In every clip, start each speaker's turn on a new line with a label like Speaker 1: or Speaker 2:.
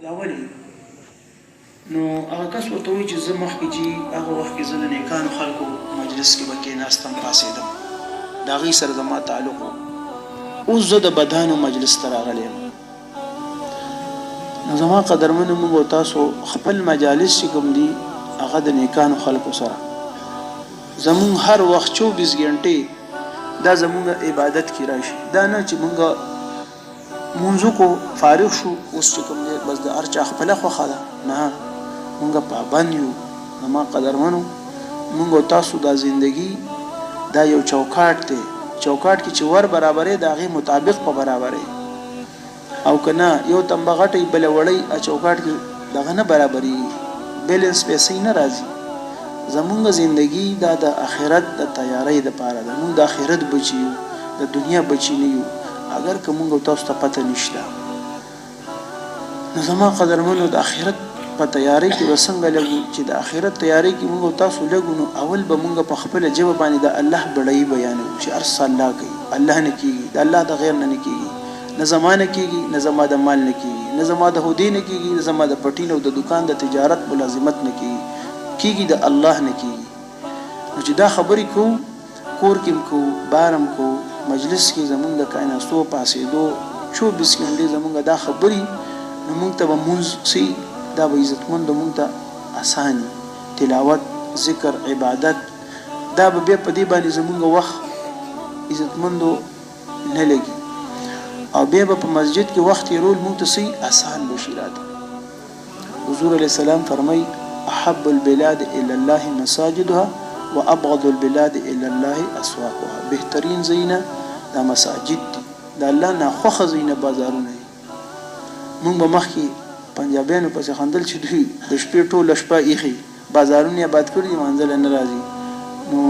Speaker 1: دا ولې نو هغه کس ورته وایي چې زه مخکې چې هغه وخت کې زه د نیکانو خلکو مجلس کې به کېناستم پاڅېدم د هغوی سره زما تعلق و اوس زه د بدانو مجلس ته راغلی یم نو زما قدرمنو موږ او تاسو خپل مجالس چې کوم دي هغه د نیکانو خلکو سره زمونږ هر وخت 24 غنټې دا زمونږ عبادت کې راشي دا نه چې مونږ منځو کو فارغ شو اوس چې کوم دی بس د هر چا خپله خوښه ده نه مونږ پابند یو زما قدرمنو مونږ او تاسو دا زندگی دا یو چوکاټ دی چوکاټ کې چې ور برابرې د هغې مطابق په برابرې او که نه یو تنبه غټی بله وړی چوکاټ کې دغه نه برابرېږي بیلنس پیسې نه راځي زمونږ زندگی دا د آخرت د تیاری دپاره ده مونږ د آخرت بچي یو د دنیا بچي نه یو اگر که مونږ تاسو ته پته نشته نو زما قدرمنو د آخرت په تیاری کې به څنګه لګو چې د آخرت تیاری کې مونږ تاسو لګو نو اول به مونږ په خپله ژبه باندې د الله بډایي بیانوو چې هر څه الله کوي الله نه کېږي د الله د غیر نه نه کېږي نه زما نه کېږي نه زما د مال نه کېږي نه زما د هودې نه کېږي نه زما د پټین او د دکان د تجارت ملازمت نه کېږي د الله نه کېږي نو چې دا خبرې کوو کور کې هم کوو بار هم کوو مجلس کې زمونږ د کایناستو پاسېدو 24 غنټې زمونږ دا خبرې نو مونږ ته به مونځ سي دا به عزتمندو مونږ ته اساني تلاوت ذکر عبادت دا به بیا په دې باندې زمونږ وخت عزتمندو نه لګي او بیا به په مسجد کې وخت تېرول مونږ ته سي اسان بشي راته حضور علیه السلام فرمایي احب البلاد الى الله مساجدها وابغض البلاد الى الله اسواقها بهترین زینه دا مساجد دي دا الله نه خوخه زینه بازارونه دي مونږ به مخکې پنجابیانو پسې خندل چې دوی د شپې ټوله شپه ایښي بازارونه آباد کړي دي منزل نه راځي نو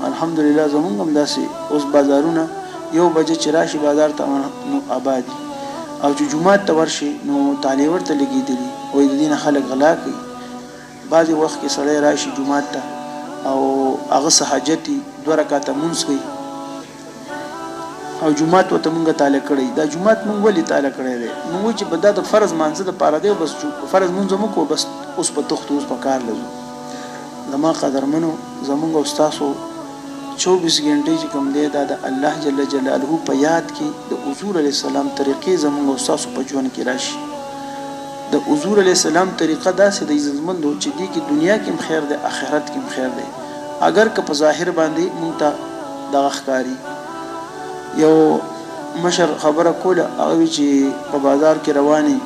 Speaker 1: الحمدلله زمونږ هم داسې اوس بازارونه 1 بجې چې راشي بازار ته نو آباد دي او چې جومات ته ورشي نو تالې ورته لګېدلي وایي د دې نه خلک غلا کوي بعضې وخت کې سړی راشي جومات ته او هغه څه حاجت وي 2 رکعته مونځ کوي او جومات ورته مونږ تاله کړی دا جومات مونږ ولې تاله کړی دی مونږ وایي چې به دا د فرض مانځه دپاره دی بس فرض مونځ مو کوو بس اوس په تختو اوس په کار لځو زما قدرمنو زمونږ او ستاسو 24 غنټې چې کوم دی دا د الله جل جلاله په یاد کې د حضور علیه السلام طریقې زمونږ او ستاسو په ژوند کې راشي د حضور علیه السلام طریقه داسې د عزتمندو چې دې کې دنیا کې هم خیر دی آخرت کې هم خیر دی اگر که په ظاهر باندې مونږ ته دغه ښکاري یو مشر خبره کوله هغه چې په بازار کې رواني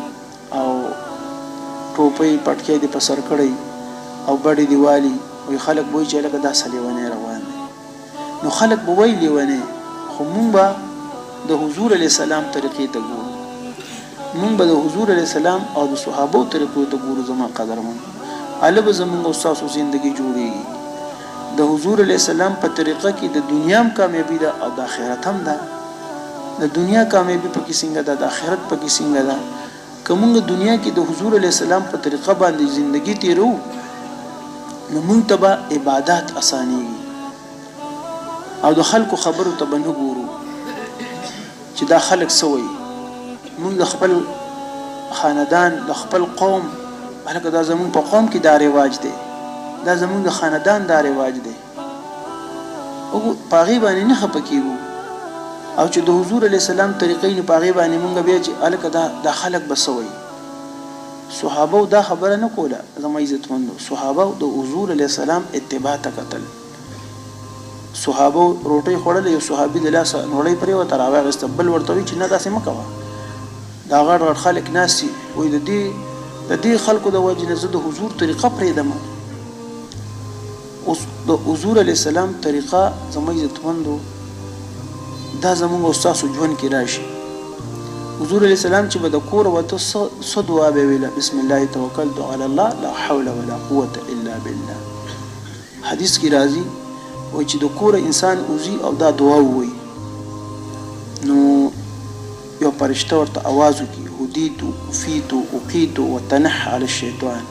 Speaker 1: او ټوپۍ پټکې دې په سر کړی او بډې دې والي وایي خلک به وایي چې لکه دا څه لیونی روان دی نو خلک به وایي لیونی خو مونږ به د حضور علیه السلام طریقې ته ګورو مونږ به د حضور علیه السلام او د صحابو طریقو ته ګورو زما قدرمن هله به زمونږ او ستاسو زندګي جوړېږي د حضور علیه السلام په طریقه کې د دنیا هم کامیابي ده او د آخرت هم ده د دنیا کامیابي پکې څنګه ده د آخرت پکې څنګه ده که مونږ دنیا کې د حضور علیه السلام په طریقه باندې زندګي تېرو نو مونږ ته به عبادات اسانېږي او د خلکو خبرو ته به نه ګورو چې دا خلک څه وایي مونږ د خپل خاندان د خپل قوم هلکه دا زمونږ په قوم کې دا رواج دی دا زمونږ د خاندان دا رواج دی په هغې باندې نه خفه کېږو او چې د حضور علیه السلام طریقې نه په هغې باندې مونږ بیا چې هلکه دا خلک به څه وایي صحابه دا خبره نه کوله زما عزتمندو صحابه د حضور علیه السلام اتباع ته کتل صحابه روټۍ خوړله یو صحابي د لاسه نوړۍ پرېوته راواغېسته بل ورته وایي چې نه داسې مه کوه دا غټ غټ خلک ناست دي وایي د دې خلکو د وجې نه زه د حضور طریقه پرېږدم اوس د حضور علیه السلام طریقه زما عزتمندو دا زمونږ او ستاسو ژوند کې راشي حضور علیه السلام چې به د کوره وته څه دعا به ویله بسم الله توکلت علی الله لا حول ولا قوة الا بالله حدیث کې راځي وایي چې د کوره انسان وځي او دا دعا ووایي نو یو فرشته ورته آواز وکړي هدیتو وفیتو وقیتو وتنح علی الشیطان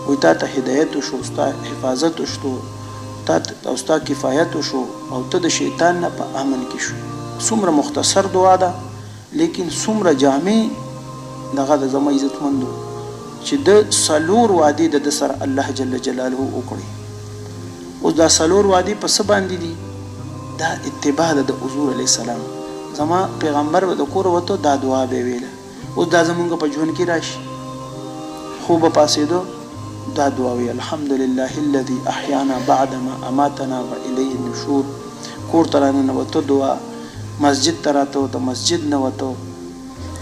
Speaker 1: وایي تا ته هدایت وشو ستا حفاظت وشو او ستا کفایت وشو او ته د شیطان نه په امن کې شو څومره مختصر دعا ده لیکن څومره جامع دغه د زما عزتمندو چې د څلور وعدې د سره الله جل جلاله وکړي. اوس دا څلور وعدې په څه باندې دي؟ دا اتباع د حضور علیه السلام. زما پیغمبر د کور وته دا دعا به ویله، اوس دا زمونږ په ژوند کې راشي. خوب پاسېدو دا دعا وی الحمدلله الذي احیانا بعدما اماتنا والیه النشور. کور ته راننوتو دعا، مسجد ته راته د مسجد نه وته،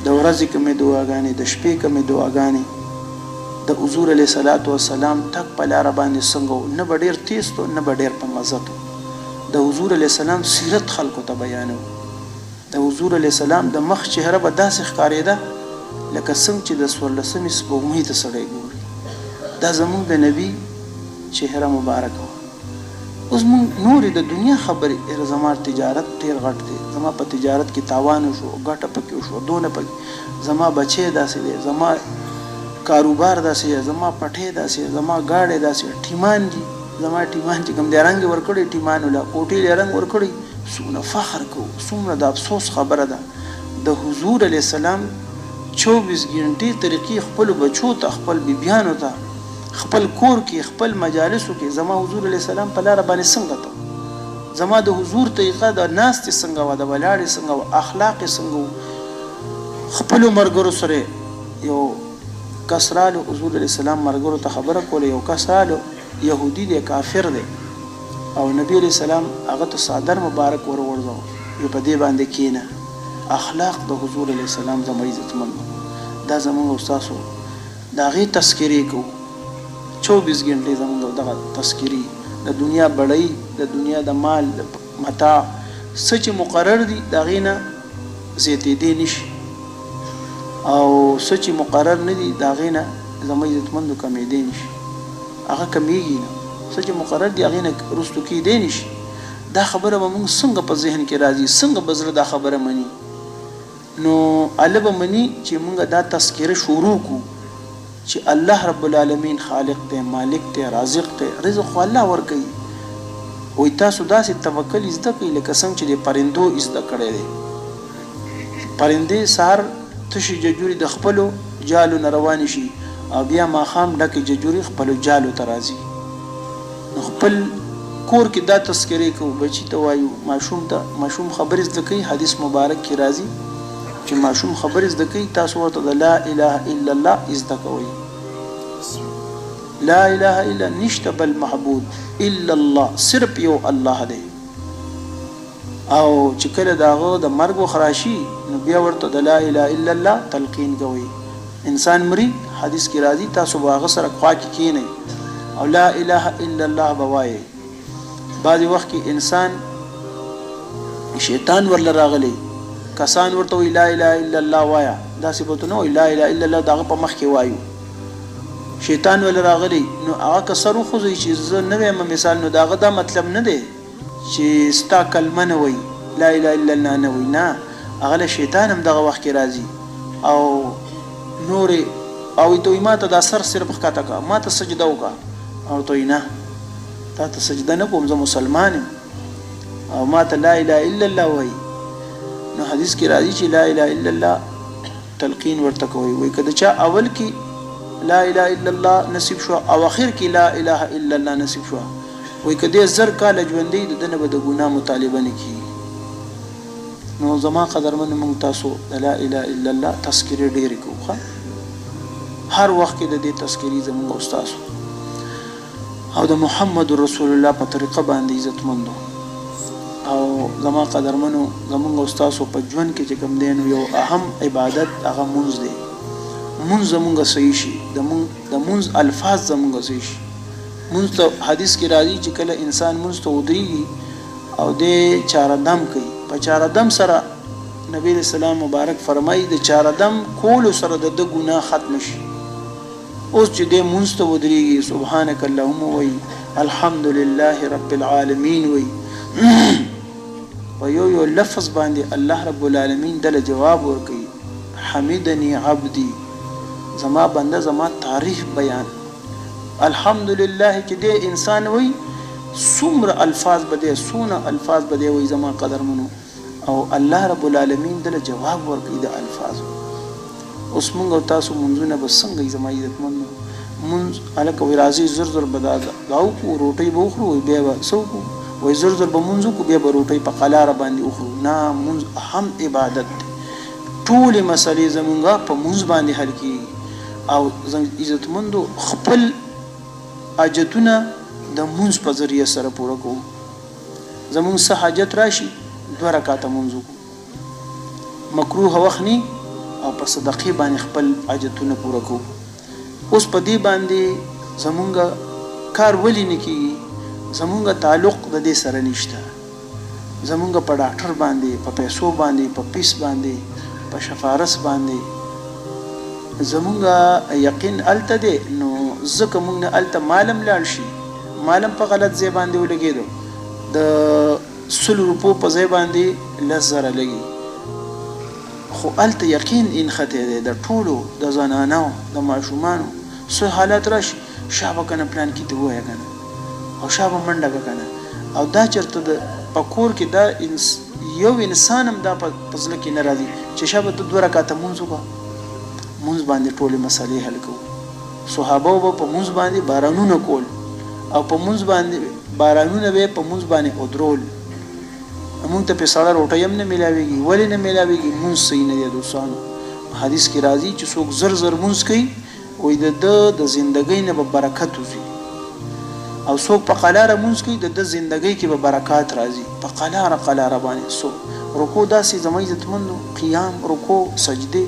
Speaker 1: د ورځې کومې دعاګانې، د شپې کومې دعاګانې د حضور علیه الصلاۃ والسلام تک په لاره باندې څنګه نه به ډېر تیز تو نه به ډېر په مزه تو. د حضور علیه السلام سیرت خلکو ته بیانو. د حضور علیه السلام د مخ چهره به داسې ښکارېده لکه څنګه چې د 14مې سپوږمۍ ته سړی ګوري. دا زمونږ د نبي چهره مبارک وه. اوس مونږ نورې د دنیا خبرې، زما تجارت ډېر غټ دی، زما په تجارت کې تاوان وشو، ګټه پکې وشو، دونه پکې، زما بچی داسې دی، زما کاروبار داسې دی، زما پټې داسې، زما گاډې داسې، ټیمان دي، زما ټیمان چې کوم دی رنګ ورکړي، ټیمان ولا کوټې رنګ ورکړي، څومره فخر کوو، څومره د افسوس خبره ده. د حضور علیه السلام 24 غنټې طریقې خپل بچو ته، خپل بیبیانو ته، خپل کور کې، خپل مجالسو کې زما حضور علیه السلام په لاره باندې څنګه ته، زما د حضور طریقه د ناستې څنګه وه، د ولاړې څنګه وه، اخلاق یې څنګه وه. خپلو ملګرو سره یو کس رالو، حضور علیه السلام ملګرو ته خبره کوله، یو کس رالو یهودي دی، کافر دی، او نبی علیه السلام هغه ته څادر مبارک ورغورځاو، یو په دې باندې کښېنه. اخلاق د حضور علیه السلام زما عزتمند. دا زمونږ استاسو د هغې تذکرې کوو 24 غنټې زمونږ دغه تذکرې، د دنیا بړۍ، د دنیا د مال د متاع څه چې مقرر دي د هغې نه زیاتېدی نشي، او څه چې مقرر نه دي د هغې نه زما عزتمندو کمېدی نشي، هغه کمیږي نه. څه چې مقرر دي هغې نه وروستو کېدی نشي. دا خبره به موږ څنګه په ذهن کې راځي، څنګه به زړه دا خبره مني؟ نو الله به مني چې موږ دا تذکره شروع کړو چې الله رب العالمین خالق دی، مالک دی، رازق دی، رزق خو الله ورکوي. وایي تاسو داسې توکل زده کوئ لکه څنګه چې د پرندو زده کړی دی. پرندې سهار تشې ججوري د خپلو جالو نه روانې شي، او بیا ماښام ډکې ججوري خپلو جالو ته راځي. نو خپل کور کې دا تذکرې کوو، بچي ته وایو، ماشوم ته، ماشوم خبرې زده کوي. حدیث مبارک کې راځي چې ماشوم خبرې زده کوي، تاسو ورته د لا اله الا الله زده کوئ. لا اله الا نشته بل معبود الا الله، صرف یو الله دی. او چې کله د هغه د مرګ وخت راشي نو بیا ورته د لا اله الا الله تلقین کوئ. انسان مري، حدیث کې راځي، تاسو به هغه سره خوا کې کښېنئ او لا اله الا الله به وایئ. بعضې وخت کې انسان شیطان ورله راغلی، کسان ورته وایي لا اله الا الله وایه، داسې به ورته نه وایي، لا اله الا الله د هغه په مخ کې وایو. شیطان ورله راغلی نو هغه که سر وخوځوي چې زه نه وایم مثال، نو د هغه دا مطلب نه دی چې ستا کلمه نه وایي، لا اله الا الله نه وایي، نه، هغه له شیطان هم دغه وخت کې راځي او نورې او ته وایي ما ته دا سر صرف ښکته کړه، ما ته سجده وکړه، او ته وایي نه تا ته سجده نه کوم، زه مسلمان یم او ما ته لا اله الا الله وایي. نو حدیث کې راځي چې لا اله الا الله تلقین ورته کوي. وایي که د چا اول کې لا اله الا الله نصیب شو او اخر کې لا اله الا الله نصیب شو، وایي که دې 1000 کاله ژوندی د ده نه به د ګناه مطالبه نه کېږي. نو زما قدرمنو موږ تاسو د لا اله الا الله تذکرې ډېرې کوو. هر وخت کې د دې تذکرې زموږ استاسو او د محمد رسول الله په طریقه باندې عزتمندو. او زما قدرمنو زموږ استاسو په ژوند کې چې کوم دی نو یو اهم عبادت هغه مونځ دی. مونځ زموږ صحیح شي، د مونځ الفاظ زموږ صحیح شي. مونځ ته حدیث کې راځي چې کله انسان مونځ ته ودرېږي او د چارهدم کوي، په چارهدم سره نبی علیہ السلام مبارک فرمایي د چارهدم کولو سره د ګناه ختم شي. اوس چې د مونځ ته ودرېږي سبحانك اللهم وایي، الحمدلله رب العالمین وایي، په یو یو لفظ باندې الله رب العالمین دله جواب ورکوي، حمیدنی عبدی، زما بنده زما تعریف بیان. الحمدلله چې د انسان وایي څومره الفاظ بده، څونه الفاظ بده وایي زما قدرمنو، او الله رب العالمین دله جواب ورکوي د الفاظو. اوس مونږ او تاسو منځونه به څنګه زما عزتمندو منځ هلکه وایي راځئ زر زر به دا وکړو روټۍ به وخورو وایي بیا به څه وکړو وایي زر زر به مونځ وکړو بیا به روټۍ په قلاره باندې وخورو نه مونځ هم عبادت دی ټولې مسلې زمونږ په مونځ باندې حل کېږي او عزتمندو خپل حاجتونه د مونځ په ذریعه سره پوره کوو زمونږ څه حاجت راشي 2 رکعاته مونځ وکړو مکروه وخت نه او په صدقې باندې خپل حاجتونه پوره کوو اوس په دې باندې زمونږ کار ولې نه کېږي زمونږ تعلق د دې سره نشته زمونږ په ډاکټر باندې په پیسو باندې په پیس باندې په شفارس باندې زمونږ یقین الته دی نو ځکه مونږ نه الته مالم لاړ شي مالم په غلط ځای باندې ولګېدو د 100 روپو په ځای باندې 10,000 لګي خو الته یقین ان خطه دی د ټولو د زنانو د ماشومانو څه حالات راشي شابه کنه پلان کې ته وایې کنه او شابه منډه کنه او دا چرته د پکور کې دا یو انسان هم دا پزله کې ناراضي چې شابه ته 2 رکعاته مونږ وکړه مونږ باندې ټولې مسلې حل کوو صحابه په مونږ باندې بارانونه کول او په مونږ باندې بارانونه به په مونږ باندې ودرول مونږ ته په ساده روټۍ هم نه ملاويږي ولې نه ملاويږي مونږ صحیح نه دي دوستانو حدیث کې راځي چې څوک زر زر مونږ کوي وې د ژوندۍ نه به برکت وزي او څوک په قلاره مونږ کوي د ژوندۍ کې به برکات راځي په قلاره باندې سو رکوع داسې زما عزتمندو قیام رکوع سجده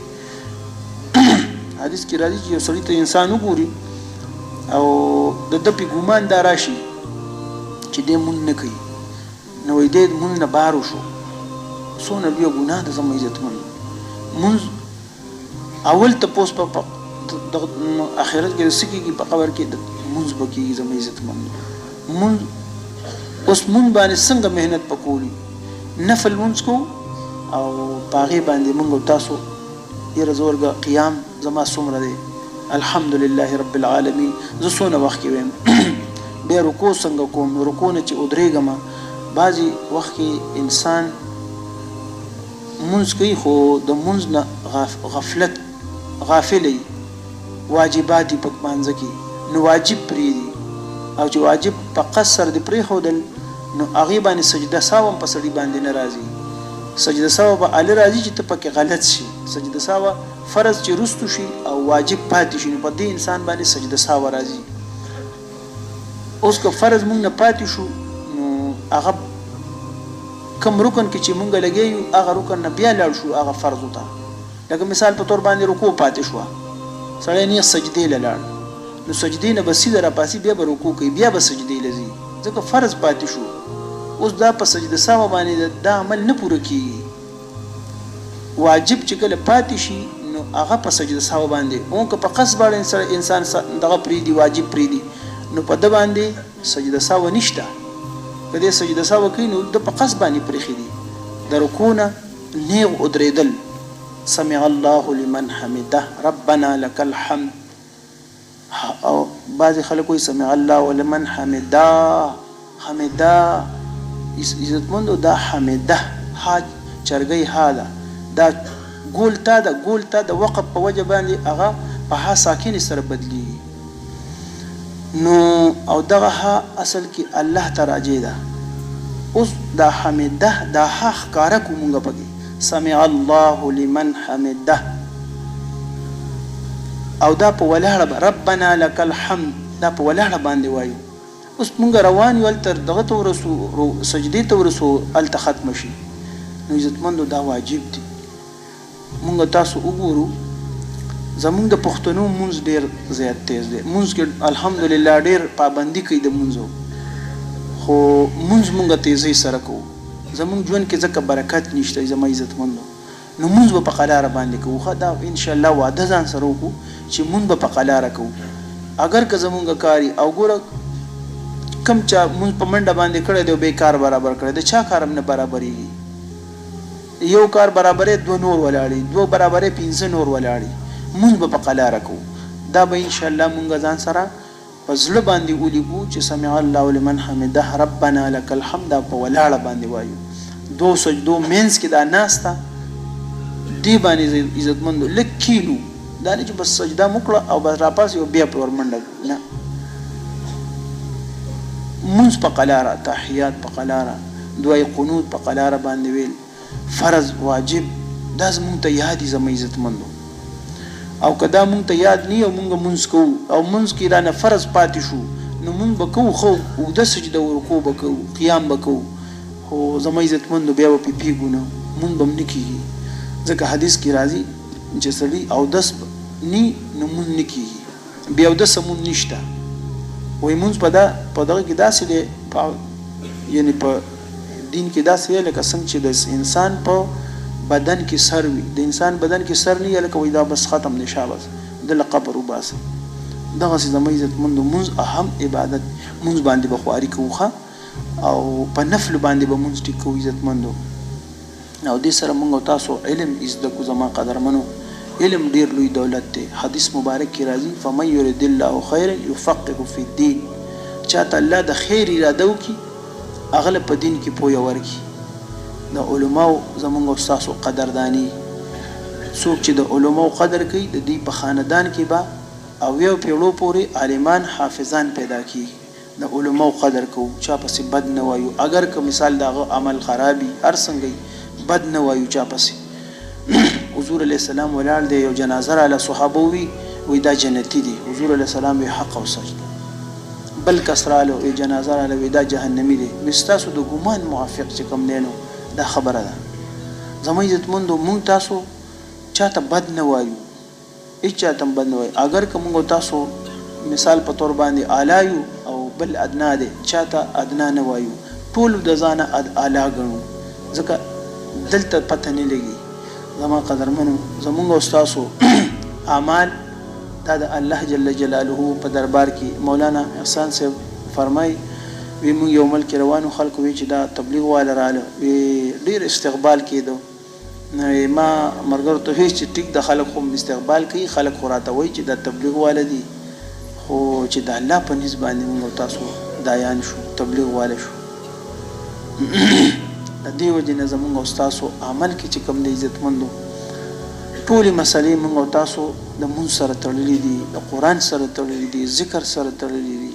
Speaker 1: حدیث کې راځي چې یو سړی ته انسان وګوري او د په ګومان دا راشي چې دې مونږ نه کوي نو دې مونږ نه بارو شو سونه بیا ګناه د زما عزتمندو مونږ اول ته پوس په اخرت کې سکیږي په قبر کې مونږ بکیږي زما عزتمندو مونږ اوس مونږ باندې څنګه مهنت وکولي نفل مونږ کو او باغې باندې مونږ تاسو یې زورګه قیام زما څومره دی الحمدلله رب العالمین زه څونه وخت کې ویم بیا رکوع څنګه کوم رکوع نه چې ودرېږم بعضې وخت کې انسان مونځ کوي خو د مونځ نه غفلت غافلی واجبات په مانځ کې نو واجب پرېږدي او چې واجب په قصر دی پرېښودل نو هغې باندې سجده ساو هم په سړي باندې نه راځي سجده ساو به هله راځي چې ته پکې غلط شي سجده ساو فرض چې رستو شي او واجب پاتې شي نو په دې انسان باندې سجده ساو راځي اوس که فرض مونږ نه پاتې شو نو هغه کم رکن کې چې مونږ لګیو هغه رکن نه بیا لاړ شو هغه فرض وته لکه مثال په تور باندې رکوع پاتې شو سړی نه سجدې لاړ نو سجدې نه بسې را پاسي بیا به رکوع کوي بیا به سجدې لذي ځکه فرض پاتې شو اوس دا په سجده ساو باندې دا عمل نه پوره کیږي واجب چې کله پاتې شي نو هغه په سجده ساو باندې اون که په قصد باندې انسان دغه پریدي واجب پریدي نو په د باندې سجده ساو نشته کله سجده ساو کوي نو د په قصد باندې پرخي دي د رکوع نه نیغ ادریدل سمع الله لمن حمده ربنا لك الحمد او بعض خلک وي سمع الله لمن حمده حمده عزتمندو دا حمده حاج چرګي حاله دا ګول تا د وقف په وجه باندې هغه په ها ساکن سره بدلی نو او دغه ها اصل کې الله ته راځي دا اوس دا حمده دا حق کار کومه پکې سمع الله لمن حمده او دا په ولاړه ربنا لك الحمد دا په ولاړه باندې وایو اوس مونږ روان یو تر دغه تورسو سجدي تورسو ال ختم شي نو عزتمندو دا واجب دي مونږ تاسو وګورو زمونږ د پښتنو مونږ ډیر زیات تیز دي مونږ کې الحمدلله ډیر پابندي کوي د مونږو خو مونږ تیزی سره کوو زمونږ ژوند کې ځکه برکت نشته زما عزتمندو نو مونږ په قلاره باندې کوو خو دا ان شاء الله وعده ځان سره وکړو چې مونږ په قلاره کوو اگر که زمونږ کاری او ګوره کم چا مونږ په منډه باندې کړی دی به کار برابر کړی د چا کار هم نه برابرېږي یو کار برابرې 2 نور ولاړي 2 برابرې 15 نور ولاړي مونږ په قلاره کوو دا به ان شاء الله مونږ ځان سره پزړه باندې ولیکو چې سمع الله لمن حمده ربنا لك الحمد په ولاړه باندې وایو 2 سجدو مینس کې دا ناستا دی باندې عزتمندو لکیلو دا نه چې بس سجده مکړه او بس راپاس یو بیا پر منډه نه منځ په قلاره تحیات په قلاره دوی قنوت په قلاره باندې ویل فرض واجب دا زمونږ ته یاد دي زموږ عزتمندو او کدا مونږ ته یاد نه او مونږ منځ کوو او منځ کې رانه فرض پاتې شو نو مونږ به کوو خو او د سجده ورکو به کوو قیام به کوو خو زموږ عزتمندو بیا به پیږو نه مونږ به هم نه کېږي ځکه حدیث کې راځي چې سړي اودس نی نو مونږ نه کېږي بیا اودس مونږ نشته وایي مونږ په دغه کې داسې دی یعنی په دین کې داسې دی لکه څنګه چې د انسان په بدن کې سر وي د انسان بدن کې سر نه لکه وایي دا بس ختم دی شاباس د قبر وباسه دغسې زموږ عزتمندو مونځ اهم عبادت مونځ باندې به خواري کوو او په نفل باندې به مونځ ټیک کوو عزتمندو او دې سره مونږ او تاسو علم زده کړو زما قدرمنو علم ډیر لوی دولت دی حدیث مبارک کې راځي فمن یرید الله خیرا یفقهه فی الدین چاته الله د خیر اراده وکړي هغه په دین کې پوهه ورکړي د علماو زمونږ او تاسو قدردانی څوک چې د علماو قدر کوي د دې په خاندان کې به او یو پیړو پورې عالمان حافظان پیدا کیږي د علماو قدر کوو چا پسې بد نه وایو اگر که مثال دغه عمل خرابي هر څنګه بد نه وایو چا پسې حضور علیه السلام ولاړ دی یو جنازه راله صحابه وی دا جنتی دی حضور علیه السلام وی حق او سجده بل کس راله وی جنازه راله وی دا جهنمی دی مستاسو د ګمان موافق چې کوم دی نو دا خبره ده زموږ عزتمندو مونږ تاسو چاته بد نه وایو هیڅ چاته بد نه وایو اگر که مونږ تاسو مثال په تور باندې اعلی یو او بل ادنا دی چاته ادنا نه وایو ټول د ځانه اعلی ګڼو ځکه دلته پته نه لګي زما قدرمنو زمونږ او تاسو اعمال دا د الله جل جلاله په دربار کې مولانا احسان صاحب فرمای وی موږ یو ملک روانو خلکو وی چې دا تبلیغ والا رااله ډیر استقبال کېدو ما مرګر ته هیڅ ټیک د خلک هم استقبال کوي خلک خوراته وی چې دا تبلیغ والا دي خو چې د الله په نسبت باندې موږ تاسو دایان شو تبلیغ والا شو د دې وجه نه زموږ او تاسو عمل کې چې کوم د عزتمندو ټولې مسلې موږ او تاسو د مونږ سره تړلې دي د قرآن سره تړلې دي ذکر سره تړلې دي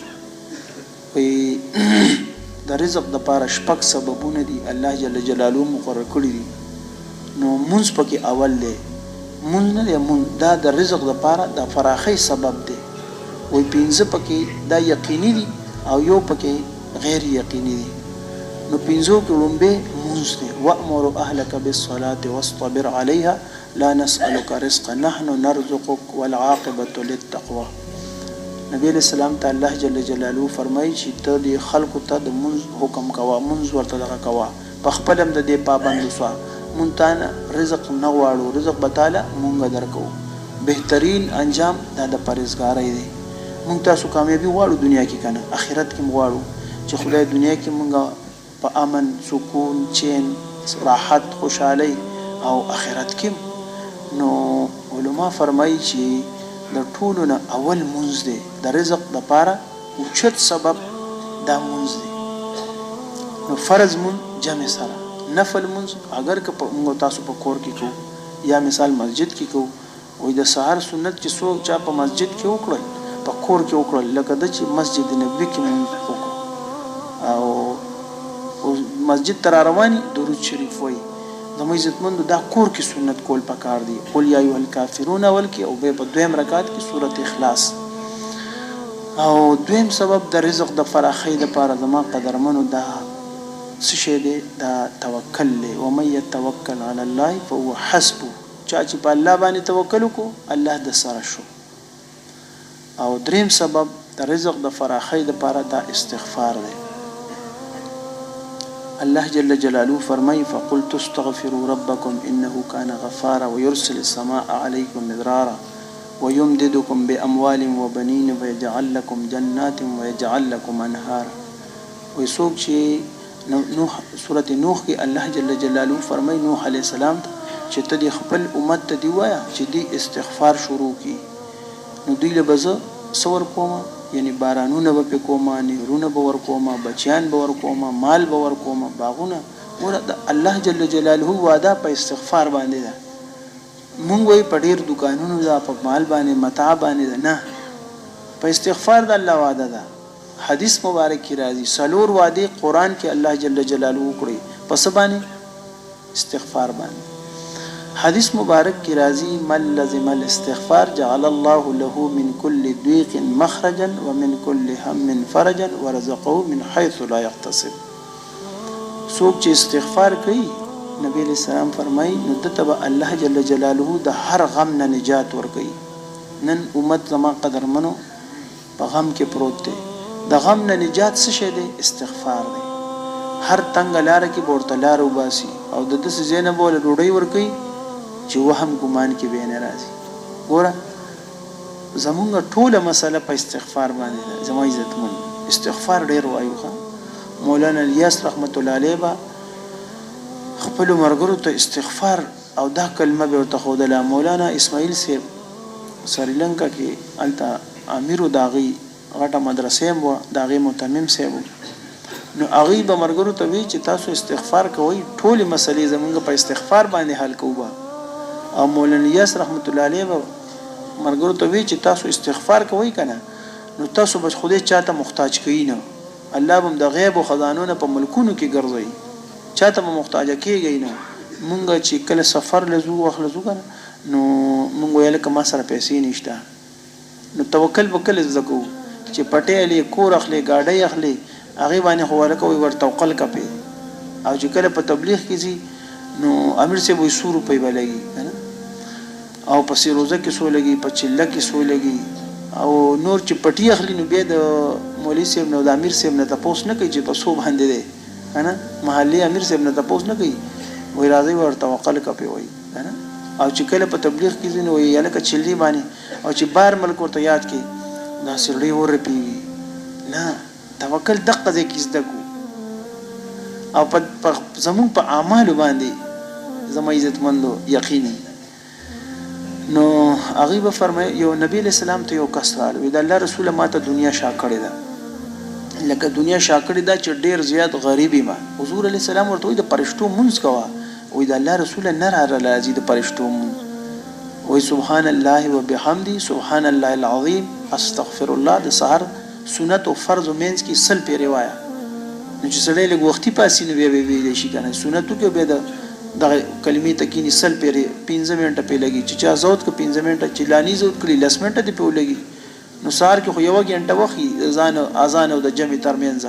Speaker 1: د رزق د پاره شپږ سببونه دي الله جل جلاله مقرر کړی دي نو مونږ پکې اول دی مونږ نه دی مونږ دا د رزق د پاره د فراخي سبب دی وای پنځه پکې دا یقیني دي او یو پکې غیر یقیني دي نو پنځو کې لومبه مونږ دی وامر اهلک بالصلاه واصطبر عليها لا نسألك رزقا نحن نرزقك والعاقبة للتقوى نبی علیہ السلام ته الله جل جلاله فرمایي چې ته د خلکو ته د منځ حکم کوا منځ ورته دغه کوا په خپل هم د دې پابند وسه مونږ ته رزق نه غواړو رزق به تعالی مونږ درکو بهترین انجام دا د پرهیزګارۍ دی مونږ تاسو کامیابی غواړو دنیا کې کنه آخرت کې غواړو چې خدای دنیا کې مونږ په امن سکون چین راحت خوشحالي او آخرت کې نو علما فرمایي چې د ټولو نه اول منځ دی د رزق لپاره اوچت سبب دا منځ دی نو فرض منځ جمع سره نفل منځ اگر که موږ تاسو په کور کې کوو یا مثال مسجد کې کوو وای د سحر سنت چې څوک چا په مسجد کې وکړل په کور کې وکړل لکه د چې مسجد نبوي کې موږ وکړو او مسجد تر رواني درود شریف وای زموږ عزتمندو دا کور کې سنت کول پکار دي قل یا ایها الکافرون ولکه او به په دویم رکعت کې سورۃ اخلاص او دویم سبب د رزق د فراخي د پاره زما قدرمنو دا څه شی دی دا توکل له او مې يتوکل علی الله فهو حسبه چا چې په الله باندې توکل وکړو الله د سره شو او دریم سبب د رزق د فراخي د پاره دا استغفار دی الله جل جلاله فرمای فقلت استغفروا ربكم انه كان غفارا ويرسل السماء عليكم مدرارا ويمددكم باموال وبنين ويجعل لكم جنات ويجعل لكم انهارا ويسوق شي نوح سوره نوح کې الله جل جلاله فرمای نوح عليه السلام چې ته د خپل امت ته دی وایا چې دی استغفار شروع کی نو دوی له بزه سور کومه یعنی بارانونه به کومه نهرونه به ور کومه بچیان به ور کومه مال به ور کومه باغونه ور الله جل جلاله وعده په استغفار باندې ده مونږ وای په ډیر دکانونو دا په مال باندې متاع باندې نه، په استغفار د الله وعده ده. حدیث مبارک کی راځي سلور وعده قران کې الله جل جلاله کړی پس باندې استغفار باندې. حدیث مبارک کی راځي من لزم الاستغفار جعل الله له من كل ضيق مخرجا ومن كل هم فرجا ورزقه من حيث لا يحتسب. څوک چې استغفار کوي نبی علیہ السلام فرمایي نو دته به الله جل جلاله د هر غم نه نجات ورکوي. نن امت زما قدر منو په غم کې پروت دی، د غم نه نجات څه شی دی؟ استغفار دی. هر تنگ لار کې ورته لار وباسي او د دې زینب ول ډوډۍ ورکوي چې وهم ګمان کې به نه راځي. ګوره زمونږ ټوله مسله په استغفار باندې ده. زما عزتمن استغفار ډیر وایو. مولانا الیاس رحمت الله علیه با خپل مرګرو ته استغفار او دا کلمه به ورته خودله. مولانا اسماعیل صاحب سریلانکا کې التا امیر داغي غټه مدرسې مو داغي متمم صاحب نو هغه به مرګرو ته وی چې تاسو استغفار کوئ، ټول مسلې زمونږ په استغفار باندې حل کوو. او مولانا الیاس رحمت الله علیه مرګرو ته وی چې تاسو استغفار کوئ کنه نو تاسو به خدای چاته محتاج کړئ نه، الله به د غیب او خزانونو په ملکونو کې ګرځي، چاته به محتاج کېږئ نه. مونږ چې کله سفر لزو واخلو کنه نو مونږ ویل کما سره پیسې نشته نو توکل وکړ زکو چې پټې علي کور اخلي گاډي اخلي هغه باندې حواله کوي ور توکل کپي. او چې کله په تبلیغ کې زی نو امیر سے وې 100 روپۍ ولګي کنه او په سیروزه کې سو لګي، په چله کې سو لګي او نور چې پټي اخلي نو بیا د مولوی صاحب نو د امیر صاحب نه تاسو نه کوي چې په سو باندې ده کنه محلي امیر صاحب نه تاسو نه کوي وای راځي ور توکل کپي وای کنه. او چې کله په تبلیغ کې زی نو یې لکه چلی باندې او چې بار ملک ورته یاد کې دا سړی ورپی نه توکل دقه ځکه زده کو او په زمون په اعمال باندې زما عزت مندو یقیني. نو هغه به فرمای یو نبی اسلام ته یو کس راغی وی د الله رسول ماته دنیا شا کړی ده لکه دنیا شا کړی ده چې ډیر زیات غریبی ما. حضور علی السلام ورته وی د پرشتو منځ کوا وی د الله رسول نه را راځي د پرشتو منځ وی سبحان الله وبحمدی سبحان الله العظیم استغفر الله. د سحر سنت او فرض او مینس کی سل پی روايه نو چې سړی لږ وختي پاسې نو بیا وی شي کنه سنتو کې به د کلمې تکینی سل پی 15 منټه په لګي چې چا زوت کو 15 منټه چلانی زوت کړي 10 منټه دی په لګي نو سار کې خو یو غنټه وخی اذان او د جمع ترمنځ.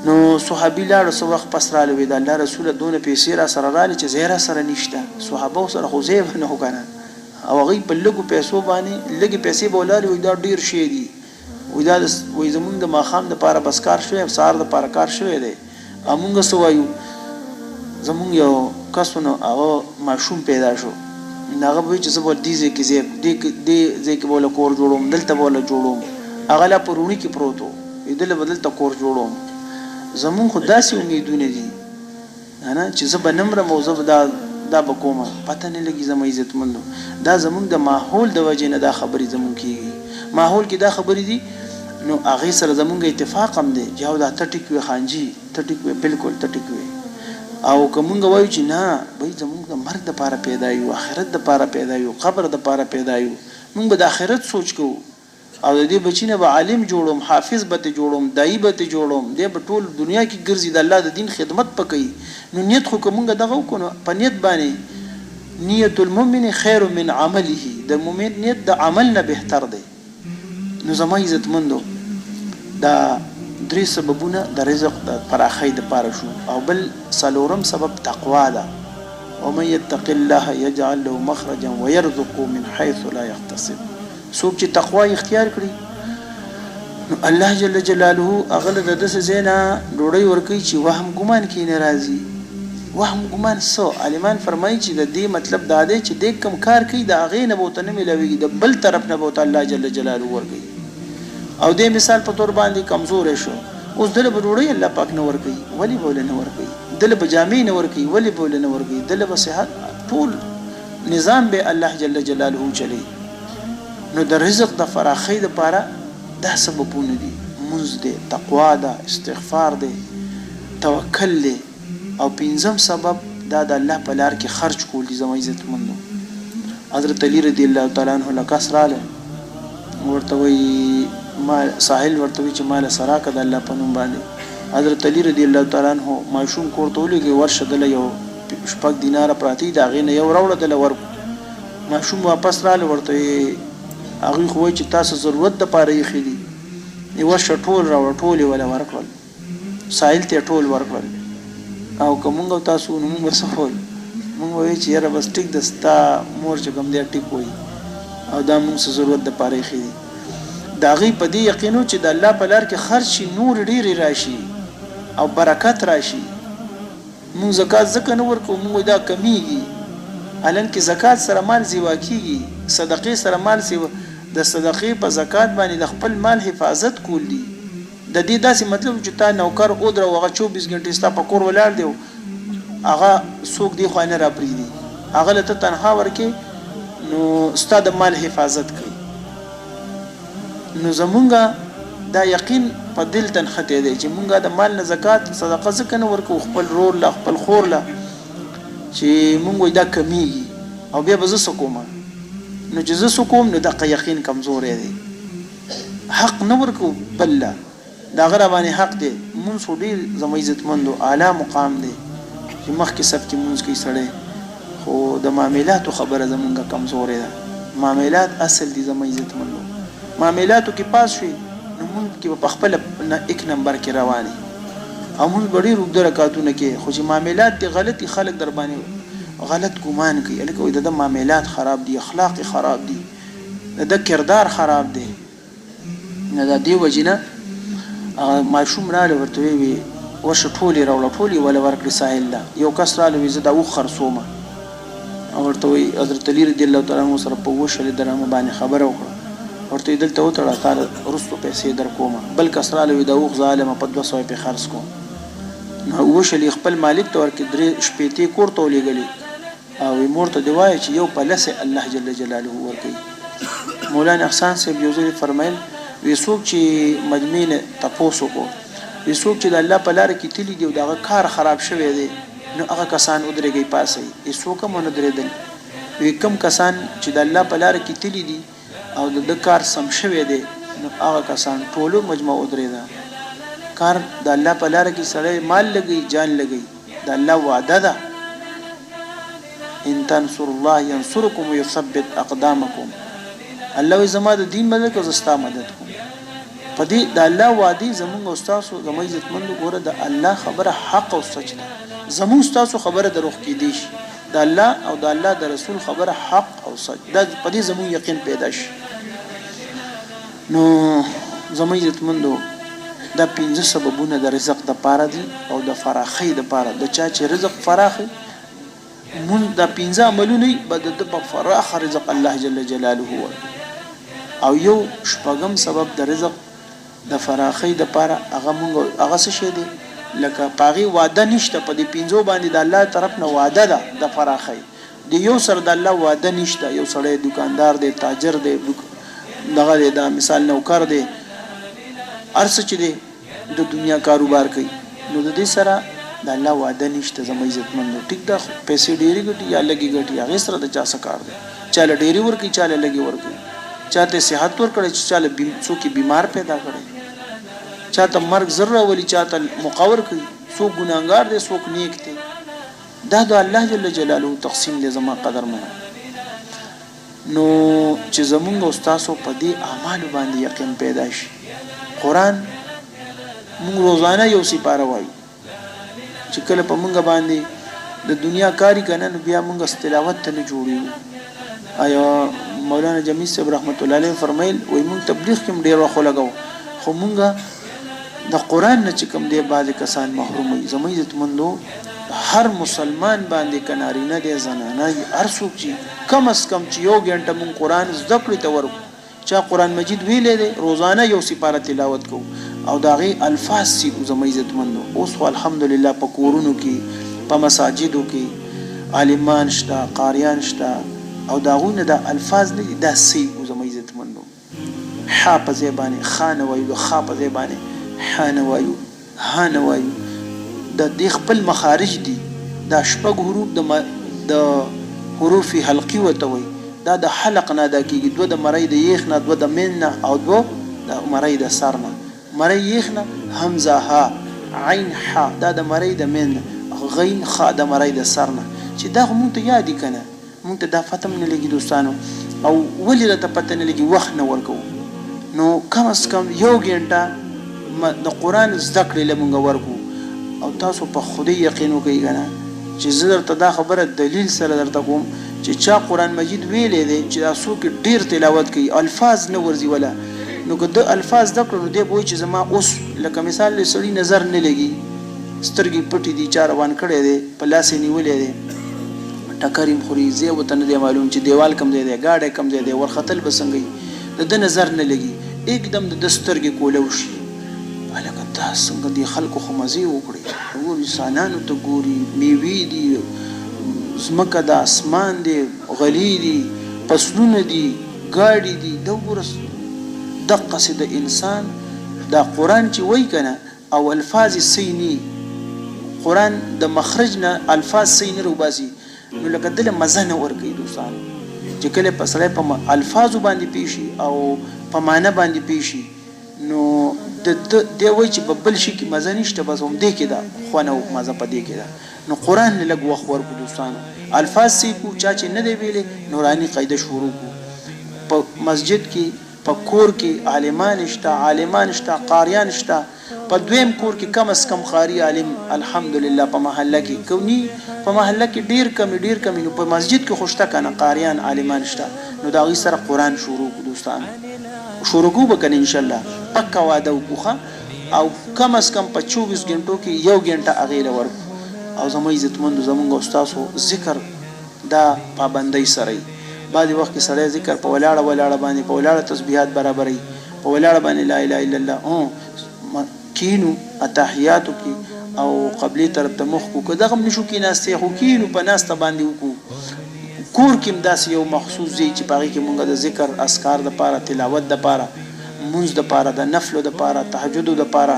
Speaker 1: نو صحابي لاړ سو وخت پس را لوي د الله رسول دونه پیسې را سره را چې زیره سره نشته صحابه سره خو زیب نه وکنه او هغه په لګو پیسو باندې لګي پیسې بولار وي دا ډیر شي دي وې دا وې زمونږ د ماخام د پاره بس کار شوی سار د پاره کار شوی دی. امونږ سوایو زمونږ یو کسونو هغه ماشوم پیدا شو هغه به چې زبر دیزه کې زی دې بوله کور جوړوم دلته بوله جوړوم هغه لا پرونی کې پروتو دل بدل ته کور جوړوم. زمون خداسي امیدونه دي انا چې زب نمر موضوع دا بکومه پته نه لګي زما عزت مندو. دا زمون د ماحول د وجې نه دا خبري زمون کیږي ماحول کې دا خبري دي نو هغه سره زمونږ اتفاق هم دی یو دا ټټیک وي خانجي ټټیک وي بالکل ټټیک وي او کومنګ وایو چې نه به زمونږ د مرګ د پاره پیدا یو آخرت د پاره پیدا یو قبر د پاره پیدا یو مونږ به د آخرت سوچ کوو او د دې بچینه به عالم جوړوم حافظ به جوړوم دای به جوړوم دې په ټول دنیا کې ګرځي د الله د دین خدمت پکې نو نیت خو کومنګ دغه کو په نیت باندې نیت المؤمن خیر من عمله د مؤمن نیت د عمل نه بهتر دی. نو زما عزت مندو دا درې سببونه د رزق د پراخۍ د پاره شو او بل سلورم سبب تقوا ده. ومن يتق الله يجعل له مخرجا ويرزقه من حيث لا يحتسب. څوک چې تقوا اختیار کړي نو الله جل جلاله اغله د دس زینا ډوړی ورکی چې وهم ګمان کې ناراضي. وهم ګمان سو عالمان فرمایي چې د دې مطلب دا دی چې د کم کار کوي د اغه نه بوته نه ملوي د بل طرف نه بوته الله جل جلاله ورکی او دې مثال په تور باندې کمزور شو اوس دل بروړی الله پاک نه ورکی ولی بوله نه ورکی دل بجامې نه ورکی ولی بوله نه ورکی دل بصحت ټول نظام به الله جل جلاله چلی. نو د رزق د فراخۍ د پاره دا سببونه دي منځ دي تقوا ده استغفار ده توکل ده او پنځم سبب دا د الله په لار کې خرج کول دي زما عزت مندو. حضرت علی رضی الله تعالی عنہ لکاس راله ورته وی ما ساحل ورته وی چې مال سرا کده الله په نوم باندې حضرت علی رضی الله تعالی عنہ ماشوم کوړته ولګي ورشه دل یو شپږ دینار پراتی دا غینه یو راوړه دل ور ماشوم واپس رااله ورته هغه خو چې تاسو ضرورت د پاره یې خېدي یو شټول راوړ ټول ولا ورکړل ساحل ته ټول ورکړل او کومه تاسو نو موږ وسفول موږ وایي چې یاره بس ټیک دستا مور چې کوم دی ټیک وي او دا موږ ضرورت د پاره خېدي دا غي په دې یقینو چې د الله په لار کې خرج شي نور ډېری راشي او برکت راشي موږ زکات ځکه نه ورکو موږ دا کمیږي الان کې زکات سره مال زیوا کیږي صدقې سره مال سیوا د صدقې په زکات باندې د خپل مال حفاظت کول دي د دې داسې مطلب چې تا نوکر او درو هغه 24 غنټې ستا په کور ولاړ دی هغه څوک دی خو نه را پریدي هغه له ته تنها ورکې نو ستا د مال حفاظت کوي نو زمونږه دا یقین په دل تنخته دی چې مونږه د مال نه زکات صدقه ځکه نه ورکو خپل رور لا خپل خور لا چې مونږ دا کمیږي او بیا به زه سکوم نو چې زه سکوم نو د یقین کمزور دی حق نه ورکو بل دا غره باندې حق دی مونږ ډیر زمو عزتمندو اعلی مقام دی چې مخکې سب کې مونږ کې سړی خو د معاملاتو خبره زمونږه کمزور ده معاملات اصل دي زمو عزتمندو معاملاتو کې پاس شي نو مونږ کې په خپل یک نمبر کې رواني او مونږ ډېر وګړه رکاتونه کې خو چې معاملات دي غلطي خلک در باندې غلط ګمان کوي الکه وي د معاملات خراب دي اخلاق خراب دي د کردار خراب دي نه د دې وجنه ماشوم را ورته وي ورشه ټولي راوړه ټولي ولا ورکړي ساحل لا یو کس را لوي زدا و خرصومه ورته وي حضرت علی رضی الله تعالی عنہ سره په وشل درامه باندې خبر وکړه ورته دلته وتړه تعالی رستو پیسې در کومه بل کس را لوي د اوغ ظالم په 200 په خرڅ کوم نو وشل خپل مالک تور کې درې شپېتې کوړته ولېګلې او مورته دی وای چې یو په لسه الله جل جلاله ورکي مولانا احسان صاحب یو ځل فرمایل وسوک چې مجمعین تپوسو کو وسوک چې د الله په لار کې تلی دی او دا کار خراب شوی دی نو هغه کسان ودرېږي پاسي وسوک مونږ درېدل وی کم کسان چې د الله په لار کې تلی دي او د کار سم شوی دی نو هغه کسان ټولو مجمع ودرېدا کار د الله په لار کې سړی مال لګي جان لګي د الله وعده ده ان تنصر الله ينصركم ويثبت اقدامكم الله زما د دین مدد کو زستا مدد کوم پدې د الله وادي زموږ استاد زموږ عزتمند ګوره د الله خبره حق او سچ ده زموږ استاد خبره دروغ کې دي د الله او د الله د رسول خبره حق او سچ ده پدې زموږ یقین پیدا شي نو زموږ عزتمند دا 15 سببونه د رزق د پاره دي او د فراخي د پاره د چا چې رزق فراخي مون دا 15 عملونه بد د فراخ رزق الله جل جلاله هو او یو شپږم سبب د رزق د فراخي د پاره هغه مونږ هغه څه شه دي لکه پاغي وعده نشته په دې 15 باندې د الله طرف نه وعده ده د فراخي د یو سر د الله وعده نشته یو سړی دکاندار دی تاجر دی دغه دا مثال نوکر دی ارڅ چې دی د دنیا کاروبار کوي نو د دې سره د الله وعده نشته زموږ عزتمند ټیک دا پیسې ډېری ګټي یا لګي ګټي هغه سره د چا سکار دی چاله ډېری ورکی چاله لګي ورکی چاته صحت ور کړي چاله څوک بیمار پیدا کړي چاته مرګ ذره ولي چاته مقور کړي څوک ګناګار دي څوک نیک دي دا د الله جل جلاله تقسیم دي زما قدر منه نو چې زمونږ استادو په دې اعمال باندې یقین پیدا شي قران موږ روزانه یو سپاره وایو چې کله په موږ باندې د دنیا کاری کنه نو بیا موږ تلاوت ته نه جوړیو آیا مولانا جمیل صاحب رحمت الله علیه فرمایل وای موږ تبلیغ کې ډیر وخت لګاو خو موږ د قران نه چې کوم دی باز کسان محروم وي زموږ عزتمندو هر مسلمان باندې کنارینه دي زنانه هر څوک چې کم از کم چې یو غنټه موږ قران زده کړی ته ورکو چا قران مجید ویلې دي روزانه یو سپاره تلاوت کو او داغي الفاظ سی زموږ عزتمندو اوس الحمدلله په کورونو کې په مساجدو کې عالمان شته قاریان شته او داغونه د الفاظ نه د سی زموږ عزتمندو حافظ باندې خان وایو خافظ باندې حان وایو هان وایو د دې خپل مخارج دي دا شپږ حروف د حروف حلقي وته وي دا د حلق نه ادا کېږي، دوه د مرۍ د یخ نه، دوه د مین نه، او دوه د مرۍ د سر نه. مرۍ یخ نه همزه ها عین ح، دا د مرۍ د مین نه، غین خ د مرۍ د سر نه. چې دا مونږ ته یاد کنه، مونږ ته دا فتم نه لګي دوستانو، او ولې راته پته نه لګي وخت نه ورکو. نو کم از کم 1 غنټه د قرآن زده کړې له مونږ ورکو. او تاسو په خدای یقین وکړئ کنه چې زه درته دا خبره دلیل سره درته کوم چې چا قرآن مجید ویلې دی چې تاسو کې ډیر تلاوت کوي الفاظ نه ورځي ولا، نو که د الفاظ د کړو دی به چې زما اوس لکه مثال لسړي نظر نه لګي، سترګې پټې دي، چا روان کړی دی، په لاس یې نیولې دی، ټکریم خوري، زه ورته نه دی معلوم چې دیوال کم دی، ګاډی کم دی، ورختل به څنګه د نظر نه لګي، एकदम د سترګې کوله وشي. هلکه دا څنګه دي خلکو خو مزې وکړي، ګوري انسانانو ته ګوري، میوې دي، ځمکه د اسمان دی، غلي دي، فصلونه دي، ګاډي دي، دا وګوره دقسې د انسان دا قرآن چې وایي که نه او الفاظ صحیح ني، قرآن د مخرج نه الفاظ صحیح نه روباسي، نو لکه دله مزه نه ورکوي دوستانو. چې کله په سړی په الفاظو باندې پیشي او په معنی باندې پیشي، نو دی وایي چې په بل شي کې مزه نشته، بس همدې کې ده خوند او مزه په دې کې ده. نو قرآن نه لږ وخت ورکو دوستانو، الفاظ صحیح کو، چا چې نه دی ویلې نوراني قاعده شروع کو. په مسجد کې، په کور کې عالمان شته، قاریان شته، په دویم کور کې کم از کم قاری عالم الحمدلله په محله کې کونی، په محله کې ډیر کمی، نو په مسجد کې خوشته کنه قاریان عالمان شته، نو دا غي سره قرآن شروع کو دوستانو، شروع کو بکنه ان شاء الله پکا واده وکړه، او کم از کم په 24 غنټو کې 1 غنټه اغیله ورکو. او زموږ عزتمند زموږ استادو ذکر دا پابندۍ سره، بعض وخت کې سړی ذکر په ولاړه باندې، په ولاړه تسبیحات برابرۍ، په ولاړه باندې لا اله الا الله کینو اتحیاتو کې او قبلی طرف ته مخ کو، دغه نشو کې ناسته خو کینو په ناسته باندې وکړو. کور کې داس یو مخصوص ځای چې پاره کې مونږ د ذکر اسکار د پاره، تلاوت د پاره، منځ د پاره، د نفل د پاره، تهجد د پاره،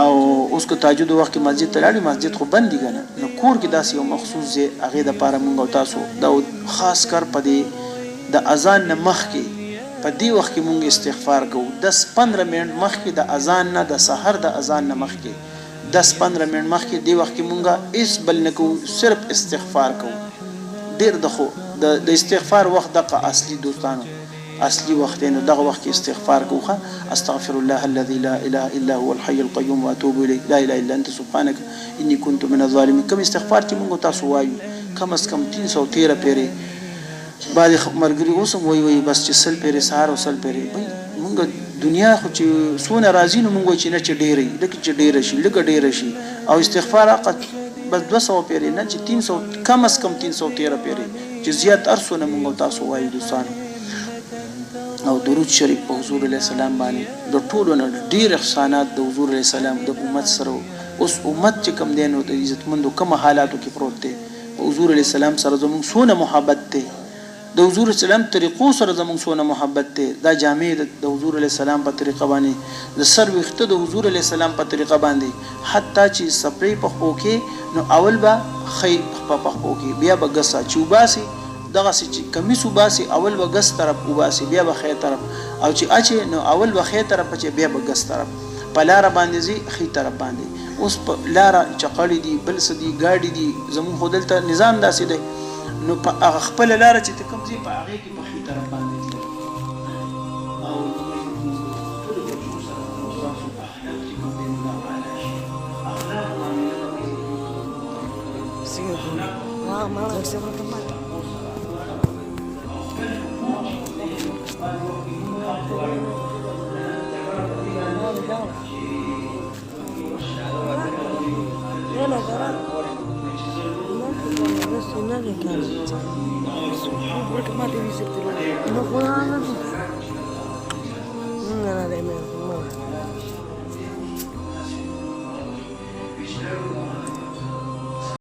Speaker 1: او اوس کو تهجد وخت کې مسجد ته لاړی، مسجد خو بند دي کنه، نو کور کې داس یو مخصوص ځای هغه د پاره مونږ او تاسو دا خاص کر پدې د اذان نه مخ کې په دې وخت کې مونږ استغفار کوو. 10-15 منټ مخکې د اذان نه، د سحر د اذان نه مخکې 10-15 منټ مخکې دې وخت کې مونږه اس بل نه کوو، صرف استغفار کوو. ډېر د استغفار وخت دغه اصلي دوستانو، اصلي وخت نو دغه وخت کې استغفار کوو. استغفر الله الذي لا اله الا هو الحي القيوم واتوب اليه، لا اله الا انت سبحانك اني كنت من الظالمين. کوم استغفار چې مونږ تاسو وایو کم از کم 313 پیری، بعد مرګري اوسم وای بس چې سل پیری سهار او سل پیری. مونږ دنیا خو چې سونه راځي نو مونږ چې نه چې ډېرې لکه چې ډېر شي، لکه ډېر شي، او استغفار حقت بس 200 پیری نه چې 300 کم از کم 313 پیری چې زیات ارسونه مونږ تاسو وایو دوستانو. او درود شریف په حضور علیه السلام باندې د ټولو نه ډېر احسانات د حضور علیه السلام د امت سره. اوس امت چې کم دی نو د عزتمندو کوم حالاتو کې پروت دی، حضور علیه السلام سره زموږ سونه محبت دی، د حضور السلام طریقو سره زموږ سونه محبت دی. دا جامع د حضور علیه السلام په طریقه باندې، د سر وخته د حضور علیه السلام په طریقه باندې، حتی چې سپری په خو کې نو اول به خی په خو کې، بیا به ګسا چوباسي، دغه چې کمیس وباسي اول به ګس طرف وباسي، بیا به خی طرف، او چې اچي نو اول به خی طرف چې بیا به ګس طرف، په لار باندې زی خی طرف باندې. اوس په لار چقړې دي، بل سدي ګاډي دي، زمون خودلته نظام داسې دی، نو په خپل لار چې کوم ځای په هغه کې په خی طرف باندې او
Speaker 2: No puedo hablar.